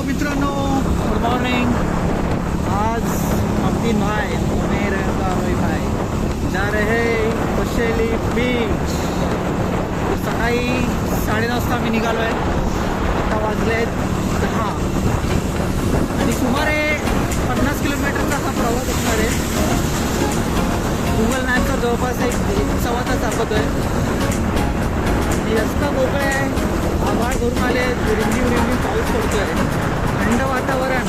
मित्रांनो, good morning. आज हम 3 भाई मेरे रोई भाई जा रहे हैं कोशेली बीच। तो सकाळी 9:30 वाजता आम्ही निघालो आहे। आता वाजले 10 आणि सुमारे 50 किलोमीटरचा हा प्रवास असणार आहे। गुगल मॅपचा जवळपास एक सव्वा तास दाखवतोय आणि रस्ता मोकळा आहे, आभाळ भरून आले, रिमझिम पाऊस पडतोय, थंड वातावरण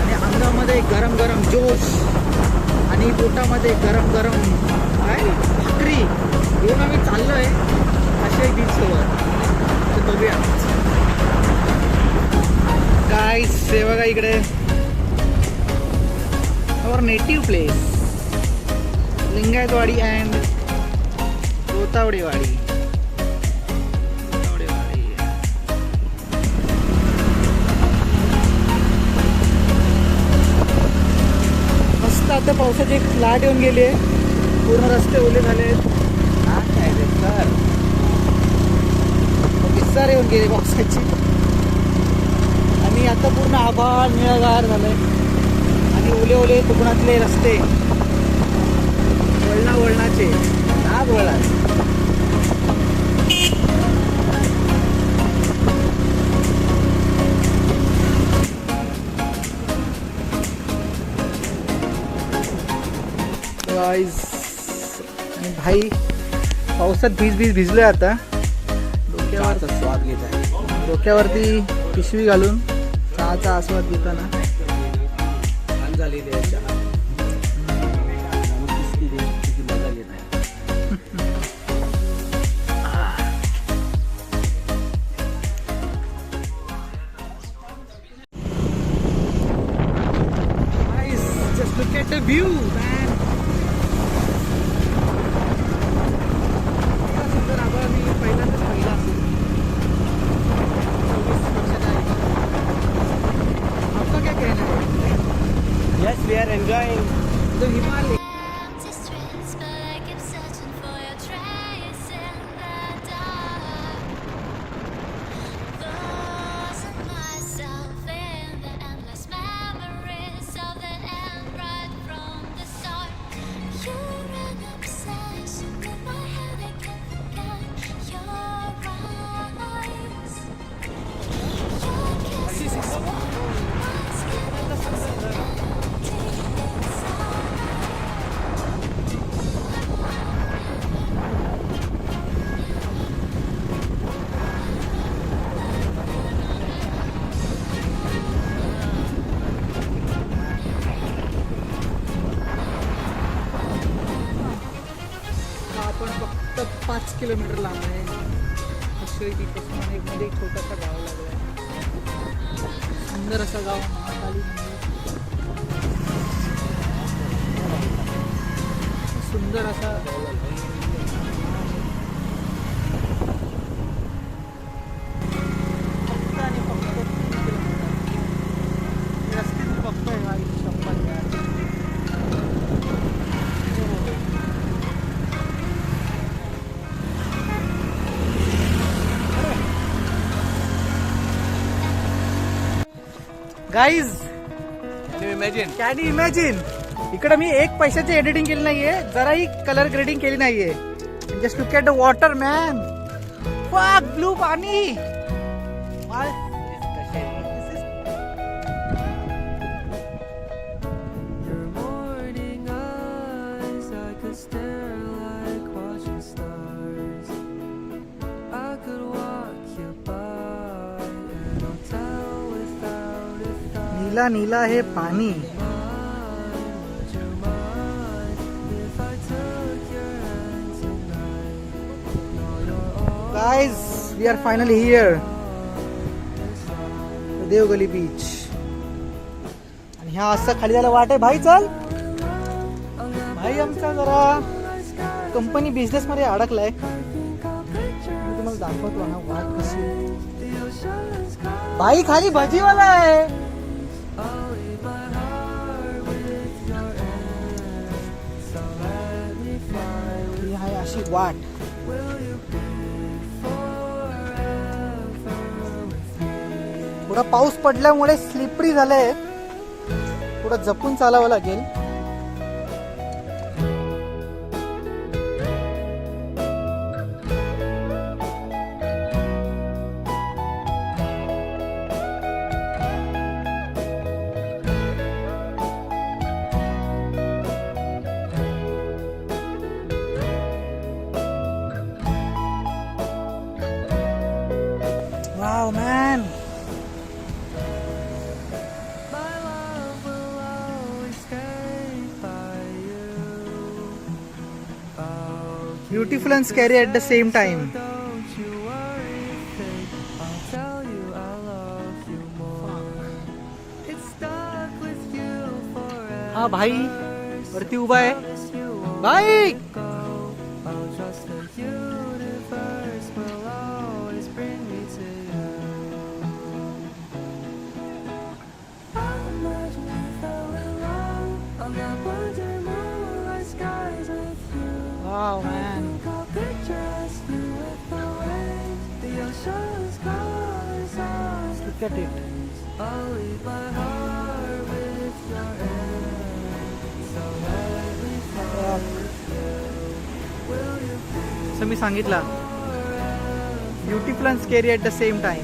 आणि अंगामध्ये गरम गरम जोश आणि पोटामध्ये गरम गरम काय भाकरी घेऊन आम्ही चाललोय अशा बीचवर। तर बघूया गाईस, हे बघा इकडे आवर नेटिव्ह प्लेस लिंगायतवाडी अँड गोतावडेवाडी। आता पावसाची एक लाट येऊन गेली आहे, पूर्ण रस्ते ओले झाले आहेत। सर विस्तार येऊन गेली पावसाची आणि आता पूर्ण आभाळ निळागार झालंय आणि ओले ओले कोकणातले रस्ते वळणाचे नाग वळा। आणि भाई पावसात भिजलोय आता। डोक्यावर स्वाद घेत आहे, डोक्यावरती पिशवी घालून चहाचा आस्वाद घेताना छान झाली चहा। Just look at the view, man. Yes, we are enjoying the Himalaya. फक्त 5 किलोमीटर लांब आहे। तिथपासून मध्ये एक छोटासा गाव लागलाय, सुंदर असं गाव महाकाली मंदिर, सुंदर असा फक्त आणि फक्त 3 किलोमीटर रस्ते मी बघतोय गाडी शंभर यार। गाईज, कॅन यू इमॅजिन इकडे मी 1 पैशाची एडिटिंग केली नाहीये, जराही कलर ग्रेडिंग केली नाहीये। Just look at the water man, fuck blue पाणी। नीला नीला है पानी। Guys, we are finally here Devgali beach. आणि ह्या असं खाली जायला वाट आहे भाई। चल भाई, आमचा जरा कंपनी बिझनेस मध्ये अडकलाय, मी तुम्हाला दाखवतो ना वाट कशी। भाई खाली भजीवाला आहे। अशी वाट थोडा पाऊस पडल्यामुळे स्लिपरी झालंय, थोडं जपून चालावं लागेल. Wow, man. Beautiful and scary at the same time. हा भाई वरती उभा आहे भाई. Wow, man. Look at it. असं मी सांगितलं, beautiful and scary at the same time.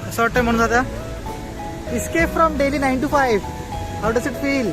असं वाटतंय म्हणून आता escape from daily 9 to 5. How does it feel?